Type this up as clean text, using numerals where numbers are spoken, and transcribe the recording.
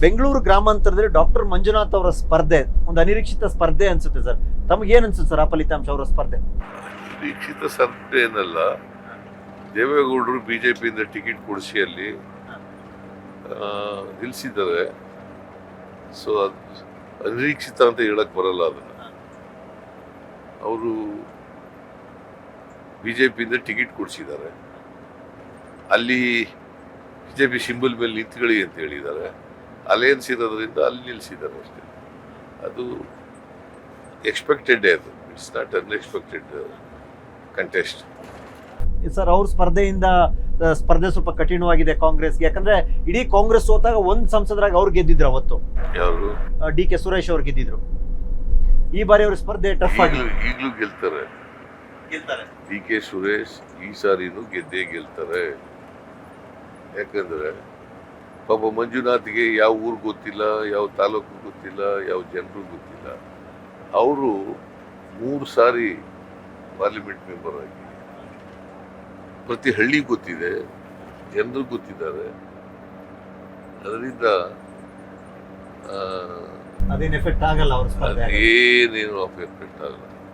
Bengaluru ಗ್ರಾಮಾಂತರದಲ್ಲಿ doctor Manjunath ಅವರ ಸ್ಪರ್ಧೆ ಒಂದು ಅನಿರೀಕ್ಷಿತ ಸ್ಪರ್ಧೆ ಅನ್ಸುತ್ತೆ ಸರ್. ತಮಗೆ ಏನ್ ಅನ್ಸುತ್ತೆ ಸರ್ ಆ ಫಲಿತಾಂಶ, ಅವರ ಸ್ಪರ್ಧೆ? ನಿರೀಕ್ಷಿತ ಸ್ಪರ್ಧೆ ಏನಲ್ಲ, ದೇವೇಗೌಡರು ಬಿಜೆಪಿಯಿಂದ ಟಿಕೆಟ್ ಕೊಡಿಸಿ ಅಲ್ಲಿ ನಿಲ್ಲಿಸಿದ್ದಾರೆ. ಸೊ ಅದು ಅನಿರೀಕ್ಷಿತ ಅಂತ ಹೇಳಕ್ ಬರಲ್ಲ. ಅದನ್ನ ಅವರು ಬಿಜೆಪಿಯಿಂದ ಟಿಕೆಟ್ ಕೊಡಿಸಿದ್ದಾರೆ, ಅಲ್ಲಿ ಬಿಜೆಪಿ ಸಿಂಬಲ್ ಮೇಲೆ ನಿಂತ್ಕೊಳ್ಳಿ ಅಂತ ಹೇಳಿದ್ದಾರೆ. ಅಲಯನ್ಸ್ ಇರೋದ್ರಿಂದ ಅಲ್ಲಿ ನಿಲ್ಲಿಸಿದ್ದಾರೆ ಅಷ್ಟೇ. ಅದು ಎಕ್ಸ್ಪೆಕ್ಟೆಡ್, ಅದು it's not unexpected contest. Sir ಅವ್ರ ಸ್ಪರ್ಧೆ ಸ್ವಲ್ಪ ಕಠಿಣವಾಗಿದೆ ಕಾಂಗ್ರೆಸ್ಗೆ, ಯಾಕಂದ್ರೆ ಇಡೀ ಕಾಂಗ್ರೆಸ್ ಸೋತಾಗ ಒಂದ್ ಸಂಸದರಾಗಿ ಅವ್ರು ಗೆದ್ದಿದ್ರು ಅವತ್ತು. ಯಾರು? DK ಸುರೇಶ್ ಅವ್ರು ಗೆದ್ದಿದ್ರು. ಈ ಬಾರಿ ಅವ್ರ ಸ್ಪರ್ಧೆ ಟಫ್ ಆಗಿ ಈಗಲೂ ಗೆಲ್ತಾರೆ. DK ಸುರೇಶ್ ಈ ಸಾರಿನೂ ಗೆದ್ದೇ ಗೆಲ್ತಾರೆ. ಯಾಕಂದ್ರೆ ಪಾಪ ಮಂಜುನಾಥ್ಗೆ ಯಾವ ಊರು ಗೊತ್ತಿಲ್ಲ, ಯಾವ ತಾಲೂಕು ಗೊತ್ತಿಲ್ಲ, ಯಾವ ಜನರು ಗೊತ್ತಿಲ್ಲ. ಅವರು 3 ಸಾರಿ ಪಾರ್ಲಿಮೆಂಟ್ ಮೆಂಬರ್ ಆಗಿ ಪ್ರತಿ ಹಳ್ಳಿ ಗೊತ್ತಿದೆ, ಜನರು ಗೊತ್ತಿದ್ದಾರೆ. ಅದರಿಂದ ಅದೇನು ಎಫೆಕ್ಟ್ ಆಗಲ್ಲ ಅವ್ರ ಸ್ಪರ್ಧೆ. ಏನೇನು ಎಫೆಕ್ಟ್ ಆಗಲ್ಲ.